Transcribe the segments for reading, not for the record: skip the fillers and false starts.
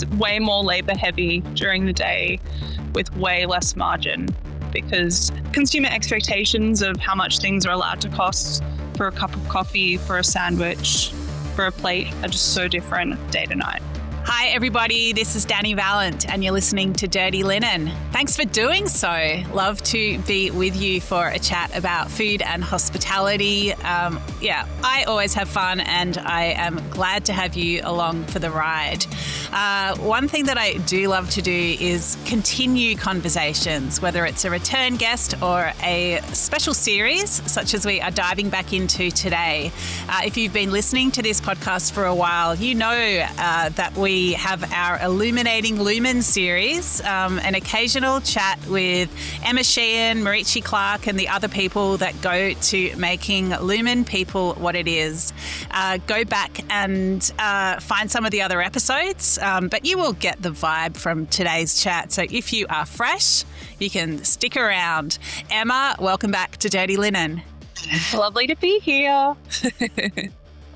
It's way more labor heavy during the day with way less margin because consumer expectations of how much things are allowed to cost for a cup of coffee, for a sandwich, for a plate are just so different day to night. Hi everybody, this is Dani Valent and you're listening to Dirty Linen. Thanks for doing so. Love to be with you for a chat about food and hospitality. I always have fun and I am glad to have you along for the ride. One thing that I do love to do is continue conversations, whether it's a return guest or a special series such as we are diving back into today. If you've been listening to this podcast for a while, you know that we have our Illuminating Lumen series, an occasional chat with Emma Sheehan, Marichi Clark and the other people that go to making Lumen People what it is. Go back and find some of the other episodes, but you will get the vibe from today's chat. So if you are fresh, you can stick around. Emma, welcome back to Dirty Linen. Lovely to be here.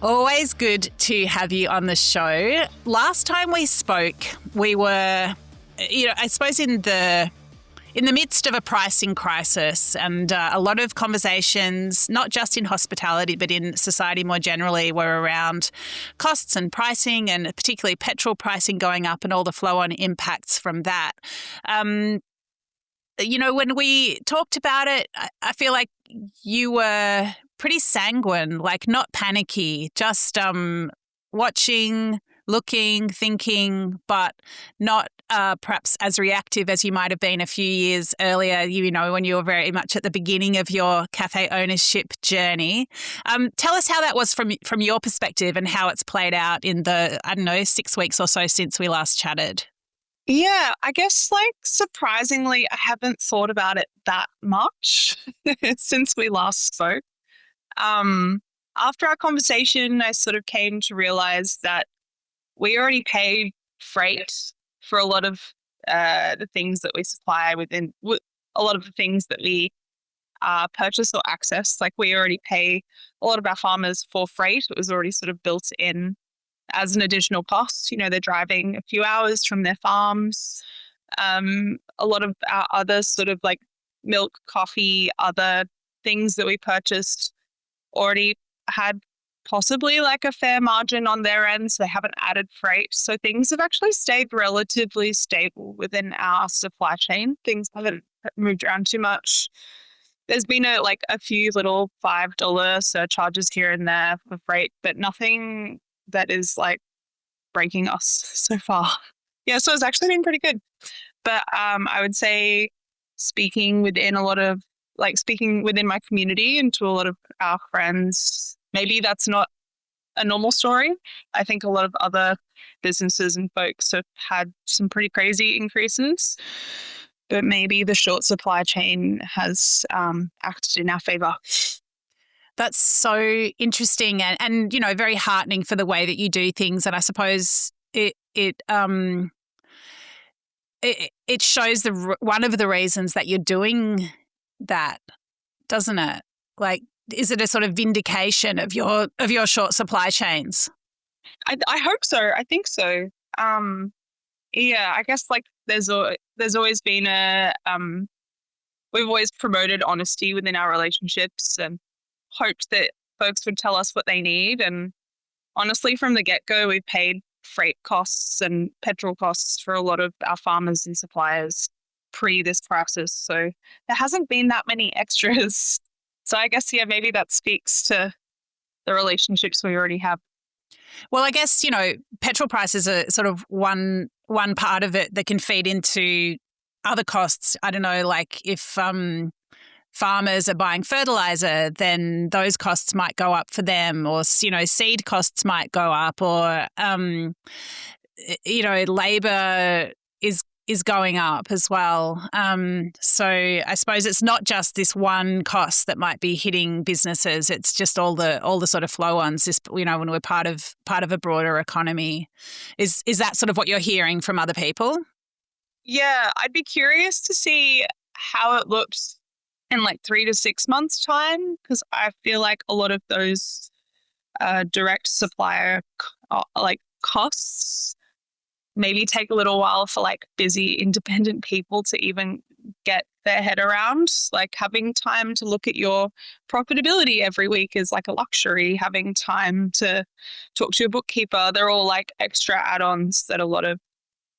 Always good to have you on the show. Last time we spoke, we were, I suppose in the midst of a pricing crisis and a lot of conversations, not just in hospitality, but in society more generally, were around costs and pricing and particularly petrol pricing going up and all the flow-on impacts from that. When we talked about it, I feel like you were pretty sanguine, like not panicky, just watching, looking, thinking, but not perhaps as reactive as you might have been a few years earlier, when you were very much at the beginning of your cafe ownership journey. Tell us how that was from your perspective and how it's played out in the, 6 weeks or so since we last chatted. Yeah, I guess surprisingly, I haven't thought about it that much since we last spoke. After our conversation, I sort of came to realize that we already paid freight for a lot of the things that we supply a lot of the things that we purchase or access. Like we already pay a lot of our farmers for freight. It was already sort of built in as an additional cost. They're driving a few hours from their farms. A lot of our other sort of milk, coffee, other things that we purchased already had possibly a fair margin on their end, so they haven't added freight. So things have actually stayed relatively stable within our supply chain. Things haven't moved around too much. There's been a few little $5 surcharges here and there for freight, but nothing that is breaking us so far. Yeah, so it's actually been pretty good. But I would say speaking within my community and to a lot of our friends, maybe that's not a normal story. I think a lot of other businesses and folks have had some pretty crazy increases, but maybe the short supply chain has acted in our favor. That's so interesting and very heartening for the way that you do things. And I suppose it shows one of the reasons that you're doing that, doesn't it? Is it a sort of vindication of your short supply chains? I hope so. I think so. I guess there's always been we've always promoted honesty within our relationships and hoped that folks would tell us what they need. And honestly, from the get-go, we've paid freight costs and petrol costs for a lot of our farmers and suppliers pre this crisis. So there hasn't been that many extras. So I guess, maybe that speaks to the relationships we already have. Well, I guess, petrol prices are sort of one part of it that can feed into other costs. I don't know, if farmers are buying fertilizer, then those costs might go up for them, or, seed costs might go up, or, labor is going up as well. So I suppose it's not just this one cost that might be hitting businesses. It's just all the sort of flow-ons, when we're part of a broader economy. Is that sort of what you're hearing from other people? Yeah, I'd be curious to see how it looks in 3 to 6 months' time, because I feel like a lot of those direct supplier costs maybe take a little while for like busy independent people to even get their head around. Like having time to look at your profitability every week is like a luxury. Having time to talk to your bookkeeper, they're all like extra add-ons that a lot of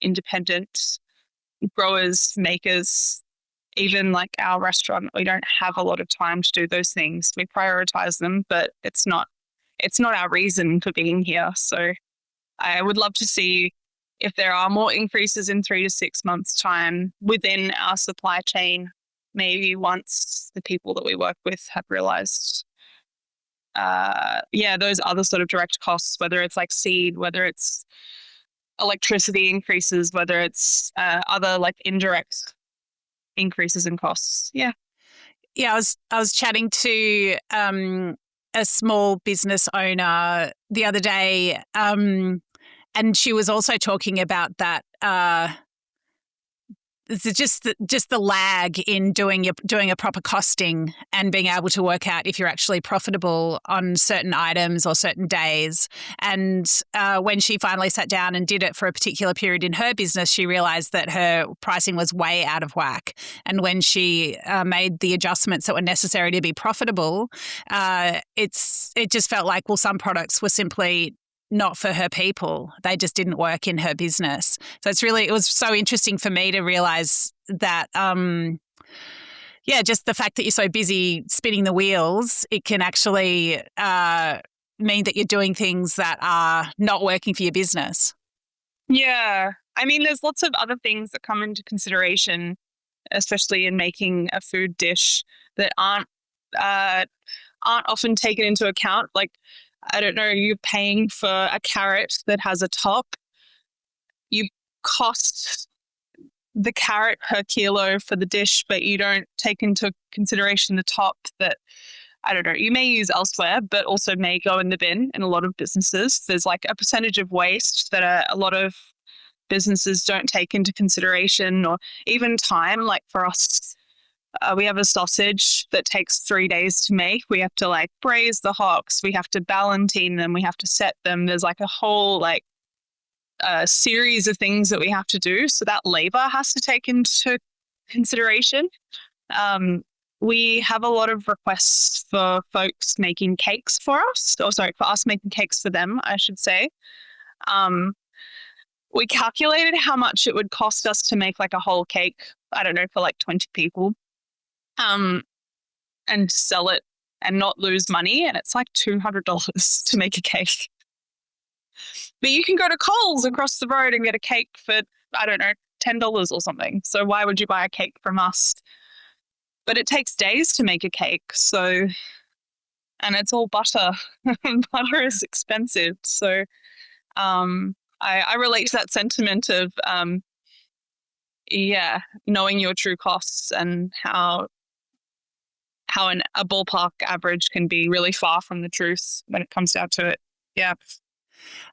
independent growers, makers, even like our restaurant, we don't have a lot of time to do those things. We prioritize them, but it's not our reason for being here. So I would love to see if there are more increases in 3 to 6 months' time within our supply chain, maybe once the people that we work with have realized, those other sort of direct costs, whether it's like seed, whether it's electricity increases, whether it's other like indirect increases in costs. Yeah. Yeah, I was chatting to a small business owner the other day, and she was also talking about that. It's just the lag in doing a proper costing and being able to work out if you're actually profitable on certain items or certain days. And when she finally sat down and did it for a particular period in her business, she realized that her pricing was way out of whack. And when she made the adjustments that were necessary to be profitable, it just felt like, well, some products were simply not for her people. They just didn't work in her business. So it was so interesting for me to realize that, just the fact that you're so busy spinning the wheels, it can actually mean that you're doing things that are not working for your business. Yeah. I mean, there's lots of other things that come into consideration, especially in making a food dish that aren't often taken into account. Like, I don't know, you're paying for a carrot that has a top. You cost the carrot per kilo for the dish, but you don't take into consideration the top that, I don't know, you may use elsewhere, but also may go in the bin in a lot of businesses. There's like a percentage of waste that a lot of businesses don't take into consideration, or even time. Like for us, we have a sausage that takes 3 days to make. We have to like braise the hocks. We have to ballantine them. We have to set them. There's like a whole like series of things that we have to do. So that labor has to take into consideration. We have a lot of requests for folks making cakes for us. Or sorry, for us making cakes for them, I should say. We calculated how much it would cost us to make like a whole cake, I don't know, for like 20 people. And sell it and not lose money. And it's like $200 to make a cake. But you can go to Coles across the road and get a cake for, I don't know, $10 or something. So why would you buy a cake from us? But it takes days to make a cake. So, and it's all butter. Butter is expensive. So I relate to that sentiment of, knowing your true costs and how a ballpark average can be really far from the truth when it comes down to it. Yeah.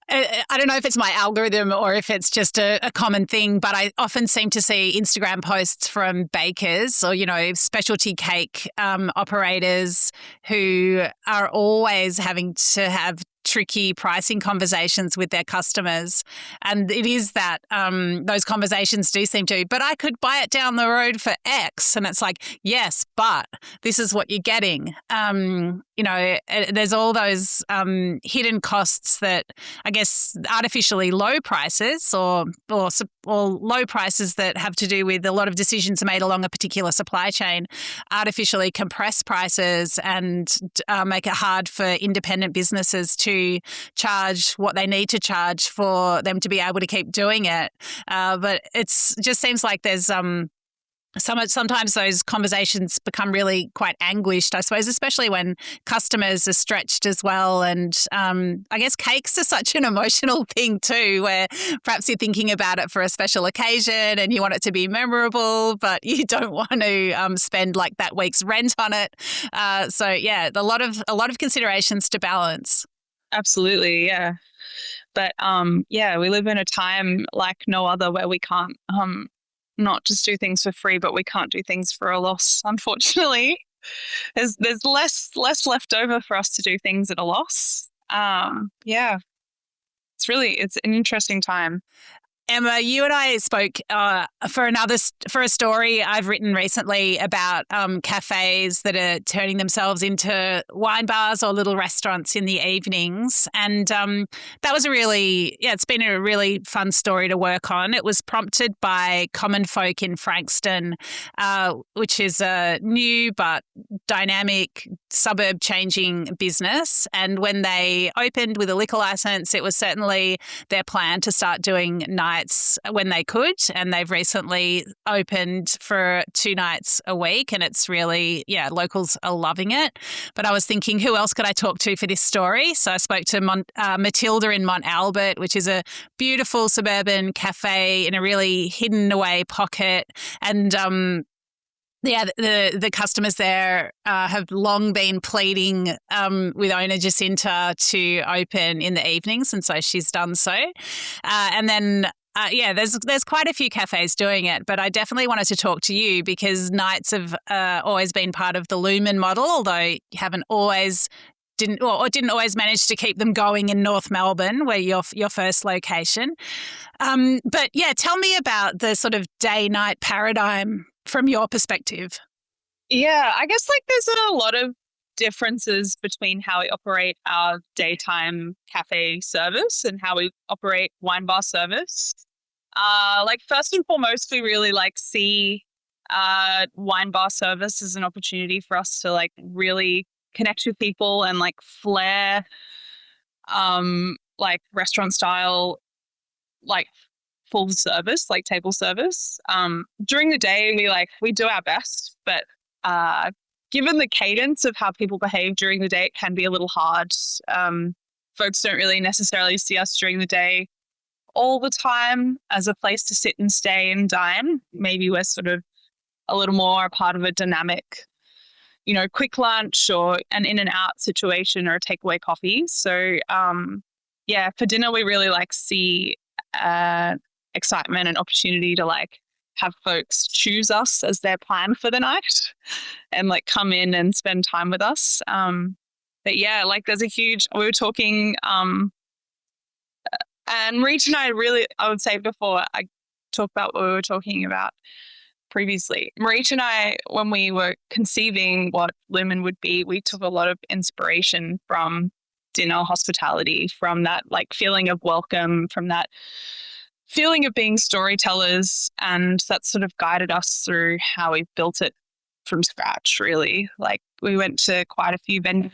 I don't know if it's my algorithm or if it's just a common thing, but I often seem to see Instagram posts from bakers or, specialty cake operators who are always having to have tricky pricing conversations with their customers. And it is that those conversations do seem to, but I could buy it down the road for X. And it's like, yes, but this is what you're getting. There's all those hidden costs that I guess artificially low prices or low prices that have to do with a lot of decisions made along a particular supply chain artificially compress prices and make it hard for independent businesses to charge what they need to charge for them to be able to keep doing it. But it's just seems like there's sometimes those conversations become really quite anguished, I suppose, especially when customers are stretched as well. And I guess cakes are such an emotional thing too, where perhaps you're thinking about it for a special occasion and you want it to be memorable, but you don't want to spend like that week's rent on it. A lot of considerations to balance. Absolutely, yeah. But we live in a time like no other where we can't not just do things for free, but we can't do things for a loss. Unfortunately, there's less left over for us to do things at a loss. It's an interesting time. Emma, you and I spoke for a story I've written recently about cafes that are turning themselves into wine bars or little restaurants in the evenings, and that was it's been a really fun story to work on. It was prompted by Common Folk in Frankston, which is a new but dynamic suburb-changing business, and when they opened with a liquor license, it was certainly their plan to start doing nights when they could, and they've recently opened for 2 nights a week, and it's really, locals are loving it. But I was thinking, who else could I talk to for this story? So I spoke to Matilda in Mont Albert, which is a beautiful suburban cafe in a really hidden away pocket, and the customers there have long been pleading with owner Jacinta to open in the evenings, and so she's done so. And then there's quite a few cafes doing it, but I definitely wanted to talk to you because nights have always been part of the Lumen model, although you didn't always manage to keep them going in North Melbourne, where your first location. But tell me about the sort of day-night paradigm from your perspective. Yeah, I guess there's a lot of differences between how we operate our daytime cafe service and how we operate wine bar service. First and foremost, we really see wine bar service as an opportunity for us to really connect with people and flair restaurant style full service, table service. During the day we do our best, but given the cadence of how people behave during the day, it can be a little hard. Folks don't really necessarily see us during the day all the time as a place to sit and stay and dine. Maybe we're sort of a little more a part of a dynamic, quick lunch or an in and out situation or a takeaway coffee. So, for dinner, we really see excitement and opportunity to have folks choose us as their plan for the night and come in and spend time with us. But there's a huge, we were talking, and Marit and I would say before I talk about what we were talking about previously, Marit and I, when we were conceiving what Lumen would be, we took a lot of inspiration from dinner hospitality, from that feeling of welcome, from that feeling of being storytellers, and that sort of guided us through how we built it from scratch, really. We went to quite a few venues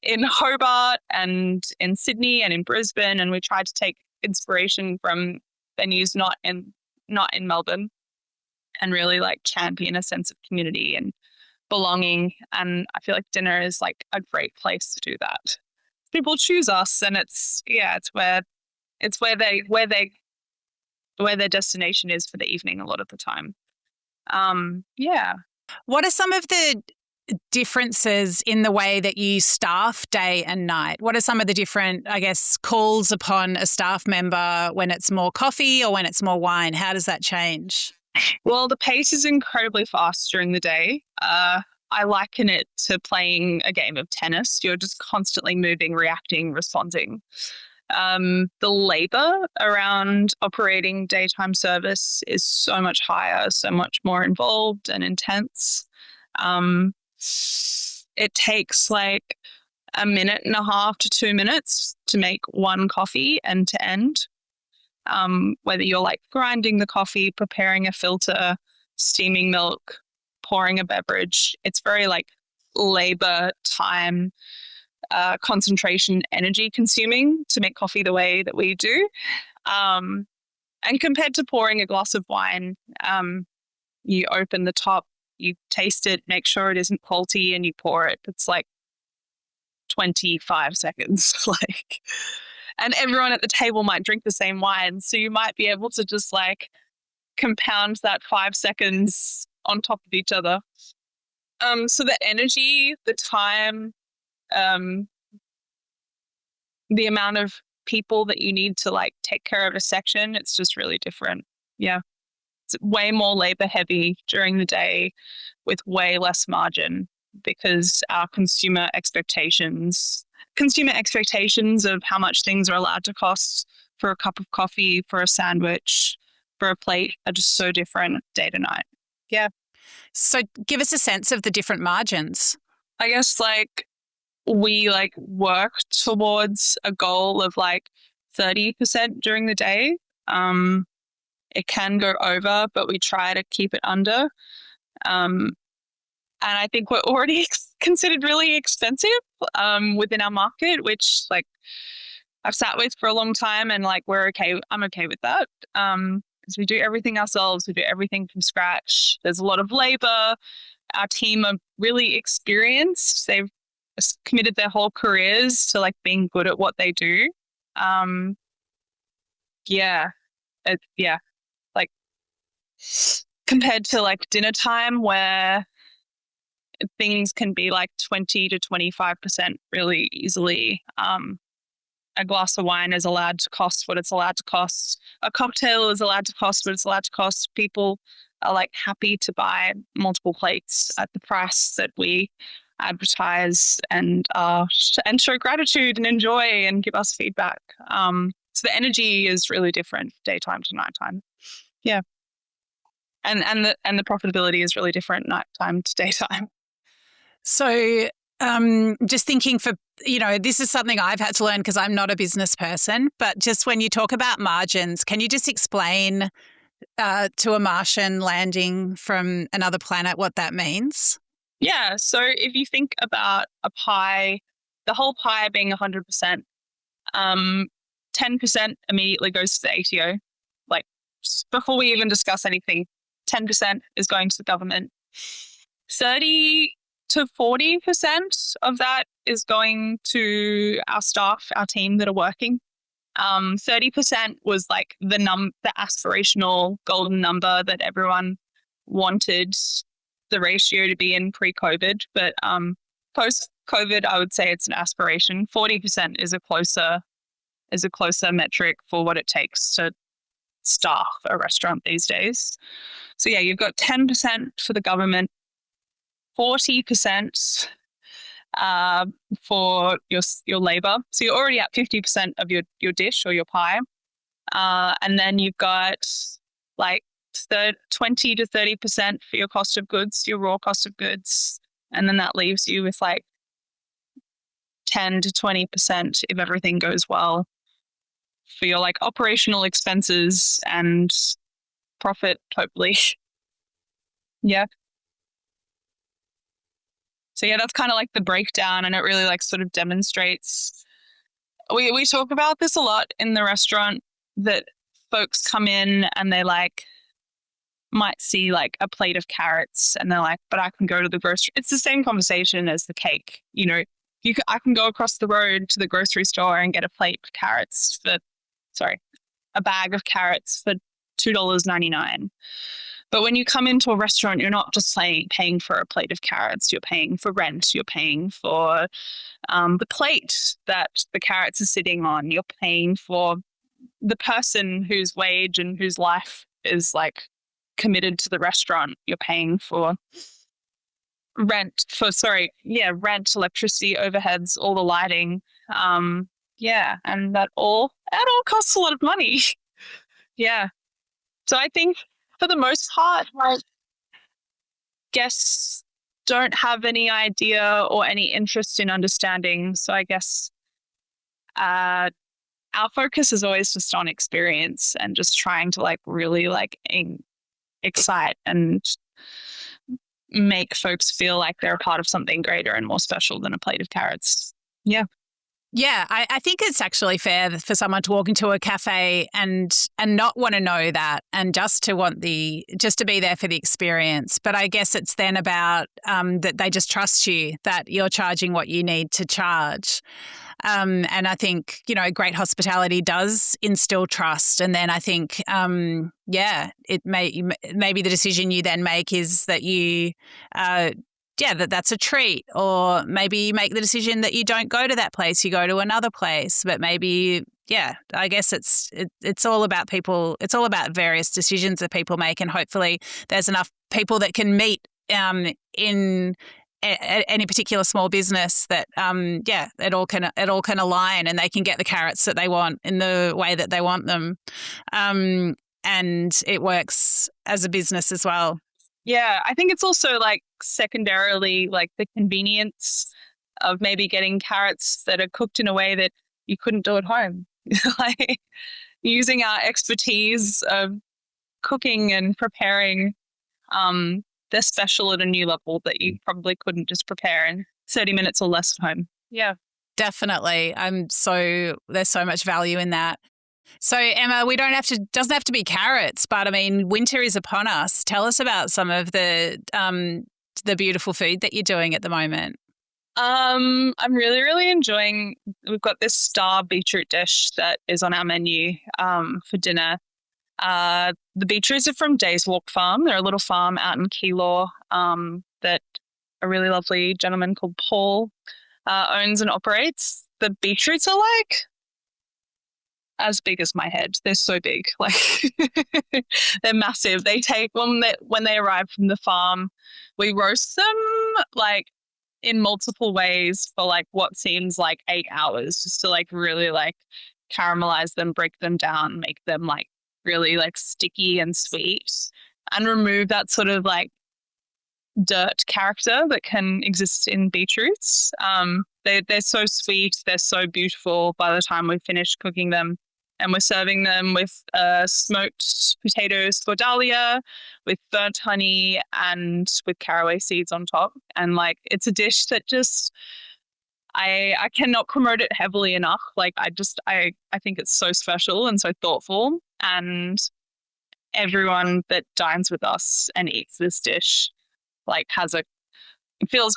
in Hobart and in Sydney and in Brisbane, and we tried to take inspiration from venues not in Melbourne and really champion a sense of community and belonging. And I feel dinner is a great place to do that. People choose us, and it's where their destination is for the evening a lot of the time. What are some of the differences in the way that you staff day and night? What are some of the different, I guess, calls upon a staff member when it's more coffee or when it's more wine? How does that change? Well, the pace is incredibly fast during the day. I liken it to playing a game of tennis. You're just constantly moving, reacting, responding. The labor around operating daytime service is so much higher, so much more involved and intense. It takes a minute and a half to 2 minutes to make one coffee end to end. Whether you're grinding the coffee, preparing a filter, steaming milk, pouring a beverage, it's very labor, time, concentration, energy consuming to make coffee the way that we do. And compared to pouring a glass of wine, you open the top, you taste it, make sure it isn't faulty, and you pour it. It's 25 seconds. And everyone at the table might drink the same wine. So you might be able to just compound that 5 seconds on top of each other. So the energy, the time, the amount of people that you need to take care of a section, it's just really different. Yeah. It's way more labor heavy during the day with way less margin because our consumer expectations of how much things are allowed to cost for a cup of coffee, for a sandwich, for a plate are just so different day to night. Yeah. So give us a sense of the different margins. I guess like we like work towards a goal of like 30% during the day. It can go over, but we try to keep it under. And I think we're already considered really expensive within our market, which like I've sat with for a long time, and like I'm okay with that. Because we do everything ourselves, we do everything from scratch. There's a lot of labor. Our team are really experienced. They've committed their whole careers to like being good at what they do. Yeah, like compared to like dinner time where things can be like 20 to 25% really easily. A glass of wine is allowed to cost what it's allowed to cost. A cocktail is allowed to cost what it's allowed to cost. People are like happy to buy multiple plates at the price that we advertise, and show gratitude and enjoy and give us feedback. So the energy is really different daytime to nighttime. Yeah. And the profitability is really different nighttime to daytime. So just thinking this is something I've had to learn because I'm not a business person, but just when you talk about margins, can you just explain to a Martian landing from another planet what that means? Yeah. So if you think about a pie, the whole pie being 100%, 10% immediately goes to the ATO. Like before we even discuss anything, 10% is going to the government. 30 to 40% of that is going to our staff, our team that are working. 30% was like the aspirational golden number that everyone wanted the ratio to be in pre-COVID. But post-COVID, I would say it's an aspiration. 40% is a closer metric for what it takes to staff a restaurant these days. So yeah, you've got 10% for the government, 40% for your labor. So you're already at 50% of your dish or your pie. And then you've got like 20 to 30% for your cost of goods, your raw cost of goods. And then that leaves you with like 10 to 20% if everything goes well for your like operational expenses and profit, hopefully. Yeah. So yeah, that's kind of like the breakdown, and it really like sort of demonstrates. We talk about this a lot in the restaurant, that folks come in and they like might see like a plate of carrots and they're like, but I can go to the grocery. It's the same conversation as the cake. I can go across the road to the grocery store and get a bag of carrots for $2.99. But when you come into a restaurant, you're not just paying for a plate of carrots. You're paying for rent. You're paying for the plate that the carrots are sitting on. You're paying for the person whose wage and whose life is like committed to the restaurant. You're paying for rent, electricity, overheads, all the lighting. And that all costs a lot of money. Yeah. So I think for the most part, my guests don't have any idea or any interest in understanding. So I guess our focus is always just on experience and just trying to like really like excite and make folks feel like they're a part of something greater and more special than a plate of carrots. Yeah. Yeah, I think it's actually fair for someone to walk into a cafe and not want to know that, and just to be there for the experience. But I guess it's then about that they just trust you, that you're charging what you need to charge. And I think, great hospitality does instill trust. And then I think, maybe the decision you then make is that you that's a treat. Or maybe you make the decision that you don't go to that place, you go to another place. But maybe, I guess it's all about people. It's all about various decisions that people make, and hopefully there's enough people that can meet in any particular small business that it all can align, and they can get the carrots that they want in the way that they want them, and it works as a business as well. Yeah, I think it's also like secondarily like the convenience of maybe getting carrots that are cooked in a way that you couldn't do at home. Like using our expertise of cooking and preparing, they're special at a new level that you probably couldn't just prepare in 30 minutes or less at home. Yeah. Definitely. There's so much value in that. So Emma, doesn't have to be carrots, but I mean, winter is upon us. Tell us about some of the beautiful food that you're doing at the moment. I'm really, really enjoying, we've got this star beetroot dish that is on our menu for dinner. The beetroots are from Days Walk Farm. They're a little farm out in Keilor that a really lovely gentleman called Paul owns and operates. The beetroots are like as big as my head. They're so big. Like they're massive. They take when they arrive from the farm, we roast them like in multiple ways for like what seems like 8 hours, just to like really like caramelize them, break them down, make them like really like sticky and sweet, and remove that sort of like dirt character that can exist in beetroots. They're so sweet, they're so beautiful by the time we finish cooking them. And we're serving them with smoked potatoes for dahlia, with burnt honey, and with caraway seeds on top. And like, it's a dish that just, I cannot promote it heavily enough. Like, I think it's so special and so thoughtful. And everyone that dines with us and eats this dish, like, feels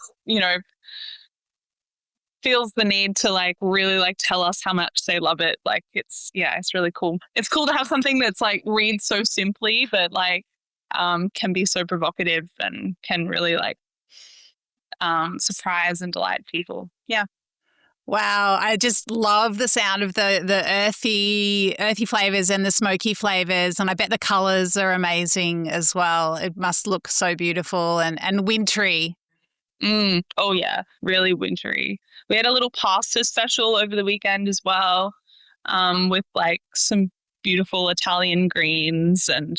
the need to like really like tell us how much they love it. Like it's really cool. It's cool to have something that's like reads so simply, but like can be so provocative and can really like surprise and delight people. Yeah. Wow, I just love the sound of the earthy flavors and the smoky flavors, and I bet the colors are amazing as well. It must look so beautiful and wintry. Oh yeah, really wintry. We had a little pasta special over the weekend as well, with like some beautiful Italian greens and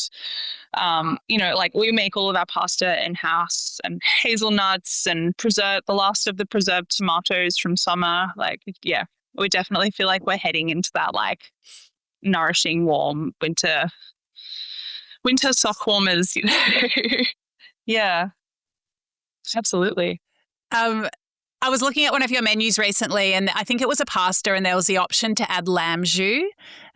like we make all of our pasta in house, and hazelnuts and the last of the preserved tomatoes from summer. Like, yeah, we definitely feel like we're heading into that like nourishing, warm winter sock warmers. Yeah, absolutely. I was looking at one of your menus recently, and I think it was a pasta, and there was the option to add lamb jus.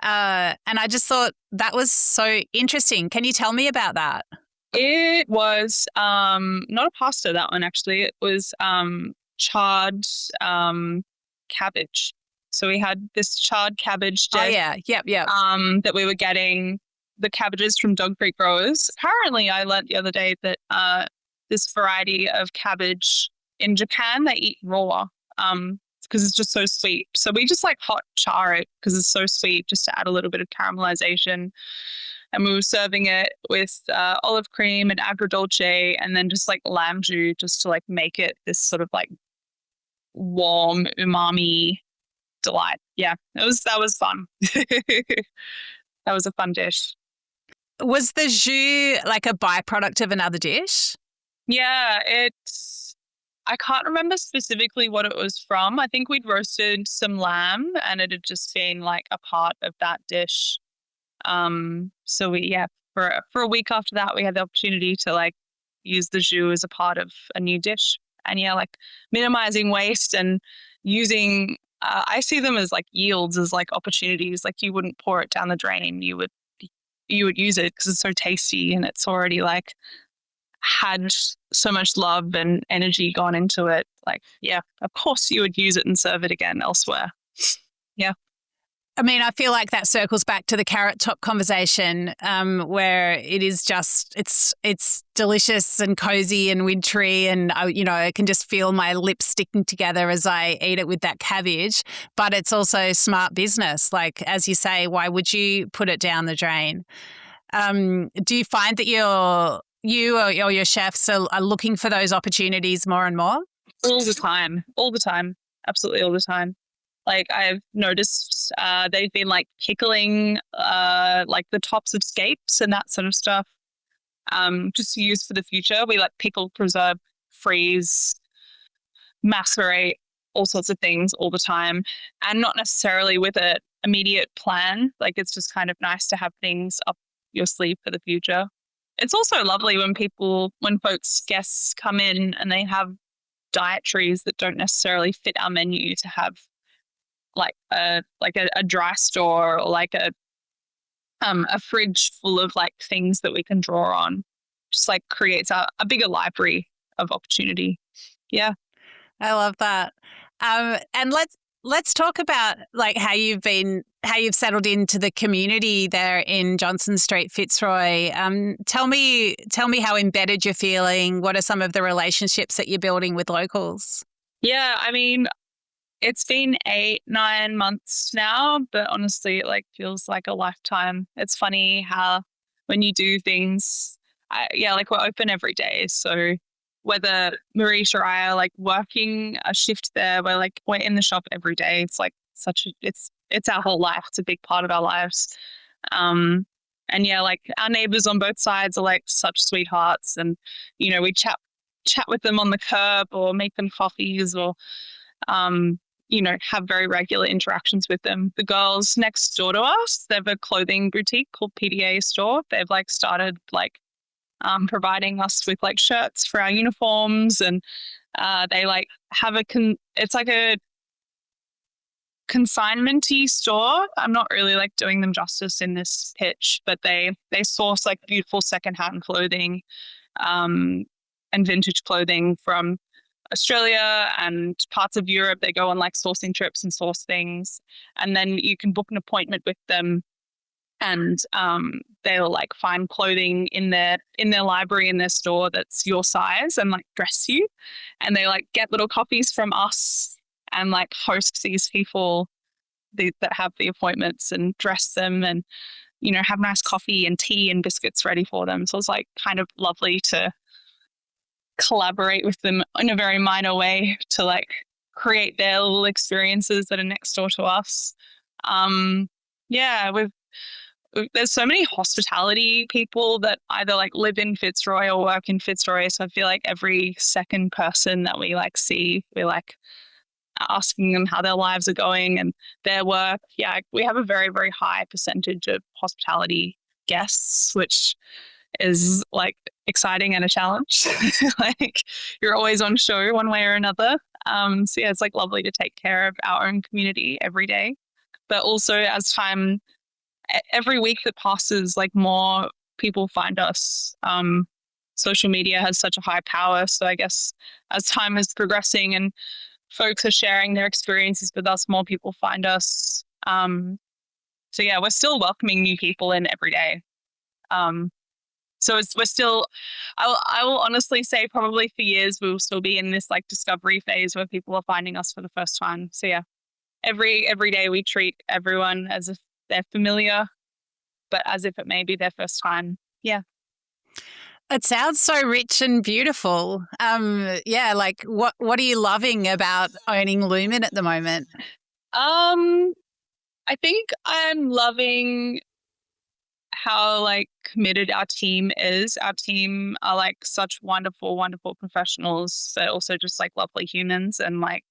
And I just thought that was so interesting. Can you tell me about that? It was not a pasta, that one actually. It was charred cabbage. So we had this charred cabbage dish. Oh yeah, yep. That we were getting the cabbages from Dog Creek Growers. Apparently, I learnt the other day that this variety of cabbage in Japan, they eat raw because it's just so sweet. So we just like hot char it because it's so sweet, just to add a little bit of caramelization. And we were serving it with olive cream and agrodolce, and then just like lamb jus, just to like make it this sort of like warm umami delight. Yeah, that was fun. That was a fun dish. Was the jus like a byproduct of another dish? Yeah, I can't remember specifically what it was from. I think we'd roasted some lamb and it had just been like a part of that dish. So for a week after that, we had the opportunity to like use the jus as a part of a new dish. And yeah, like minimizing waste and using, I see them as like yields, as like opportunities. Like you wouldn't pour it down the drain. You would use it because it's so tasty and it's already like had so much love and energy gone into it. Like, yeah, of course you would use it and serve it again elsewhere. Yeah. I mean, I feel like that circles back to the carrot top conversation, where it is just it's delicious and cozy and wintry, and I can just feel my lips sticking together as I eat it with that cabbage. But it's also smart business. Like, as you say, why would you put it down the drain? Do you find that you or your chefs are looking for those opportunities more and more? All the time, absolutely all the time. Like I've noticed they've been like pickling like the tops of scapes and that sort of stuff, just to use for the future. We like pickle, preserve, freeze, macerate, all sorts of things all the time, and not necessarily with an immediate plan. Like it's just kind of nice to have things up your sleeve for the future. It's also lovely when folks, guests come in and they have dietaries that don't necessarily fit our menu to have like a dry store or like a fridge full of like things that we can draw on. Just like creates a bigger library of opportunity. Yeah. I love that. And let's talk about like how you've settled into the community there in Johnson Street, Fitzroy. Tell me how embedded you're feeling. What are some of the relationships that you're building with locals? Yeah, I mean, it's been 8, 9 months now, but honestly, it like feels like a lifetime. It's funny how when you do things, like we're open every day. So whether Marisha or I are like working a shift there, we're in the shop every day. It's like it's our whole life. It's a big part of our lives. And yeah, like our neighbors on both sides are like such sweethearts, and we chat with them on the curb or make them coffees or um, have very regular interactions with them. The girls next door to us, they have a clothing boutique called PDA Store. They've like started like providing us with like shirts for our uniforms, and they like have it's like a consignment-y store. I'm not really like doing them justice in this pitch, but they source like beautiful secondhand clothing and vintage clothing from Australia and parts of Europe. They go on like sourcing trips and source things, and then you can book an appointment with them, and they'll like find clothing in their library in their store that's your size and like dress you, and they like get little copies from us and like host these people that have the appointments and dress them and have nice coffee and tea and biscuits ready for them. So it's like kind of lovely to collaborate with them in a very minor way to like create their little experiences that are next door to us. Yeah, there's so many hospitality people that either like live in Fitzroy or work in Fitzroy. So I feel like every second person that we like see, we're like asking them how their lives are going and their work. Yeah, we have a very, very high percentage of hospitality guests, which is like exciting and a challenge. Like you're always on show one way or another. So yeah, it's like lovely to take care of our own community every day. But also as time, every week that passes, like more people find us. Social media has such a high power. So I guess as time is progressing and folks are sharing their experiences with us, more people find us. So yeah, we're still welcoming new people in every day. So we're still, I will honestly say probably for years we will still be in this like discovery phase where people are finding us for the first time. So yeah, every day we treat everyone as if they're familiar, but as if it may be their first time. Yeah. It sounds so rich and beautiful. Yeah, like what are you loving about owning Lumen at the moment? I think I'm loving how like committed our team is. Our team are like such wonderful, wonderful professionals. They're also just like lovely humans, and like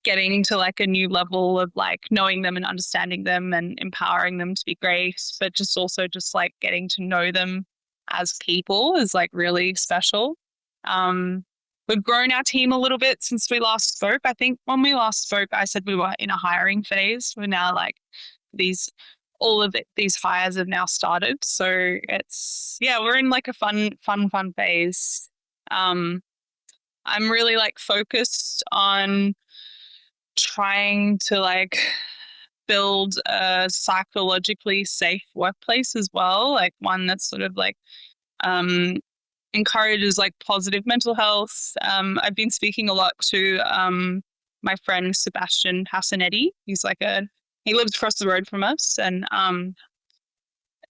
getting to like a new level of like knowing them and understanding them and empowering them to be great, but just also just like getting to know them as people is like really special. We've grown our team a little bit since we last spoke. I think when we last spoke, I said we were in a hiring phase. We're now like these hires have now started. So we're in like a fun phase. I'm really like focused on trying to like build a psychologically safe workplace as well, like one that's sort of like encourages like positive mental health. I've been speaking a lot to my friend Sebastian Hassanetti. He lives across the road from us, and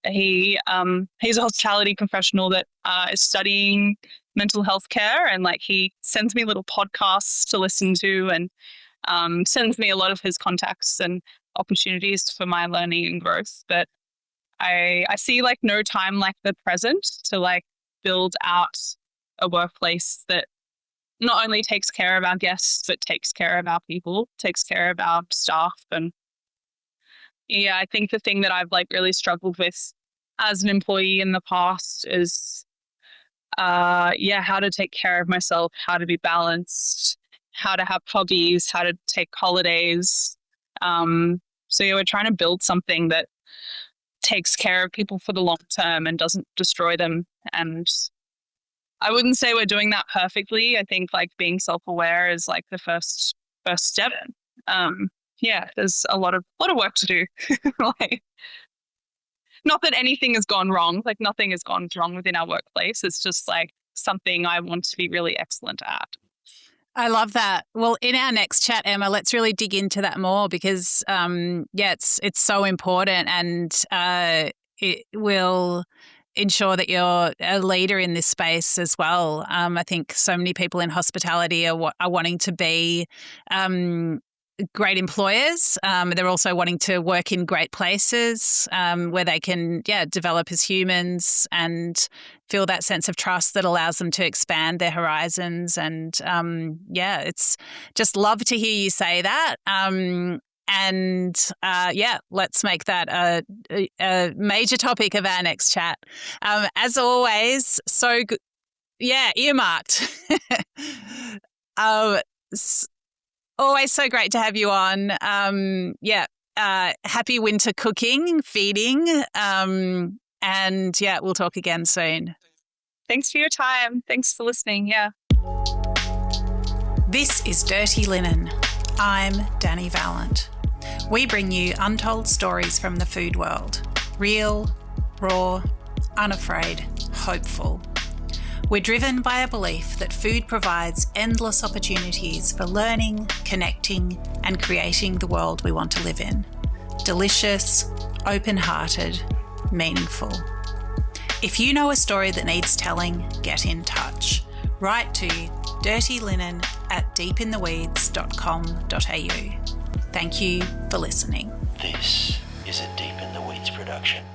He's a hospitality professional that is studying mental health care, and like he sends me little podcasts to listen to, and sends me a lot of his contacts and opportunities for my learning and growth. But I see like no time like the present to like build out a workplace that not only takes care of our guests, but takes care of our people, takes care of our staff. And yeah, I think the thing that I've like really struggled with as an employee in the past is, how to take care of myself, how to be balanced, how to have hobbies, how to take holidays. So yeah, we're trying to build something that takes care of people for the long term and doesn't destroy them. And I wouldn't say we're doing that perfectly. I think like being self-aware is like the first step. There's a lot of work to do. Like, not that anything has gone wrong. Like nothing has gone wrong within our workplace. It's just like something I want to be really excellent at. I love that. Well, in our next chat, Emma, let's really dig into that more because, it's so important, and it will ensure that you're a leader in this space as well. I think so many people in hospitality are wanting to be great employers. They're also wanting to work in great places where they can, develop as humans and feel that sense of trust that allows them to expand their horizons. And it's just love to hear you say that. Let's make that a major topic of our next chat. As always, so good. Yeah, earmarked. Always so great to have you on. Happy winter cooking, feeding, we'll talk again soon. Thanks for your time. Thanks for listening. Yeah. This is Dirty Linen. I'm Dani Valent. We bring you untold stories from the food world. Real, raw, unafraid, hopeful. We're driven by a belief that food provides endless opportunities for learning, connecting, and creating the world we want to live in. Delicious, open-hearted, meaningful. If you know a story that needs telling, get in touch. Write to dirtyLinen@deepintheweeds.com.au. Thank you for listening. This is a Deep in the Weeds production.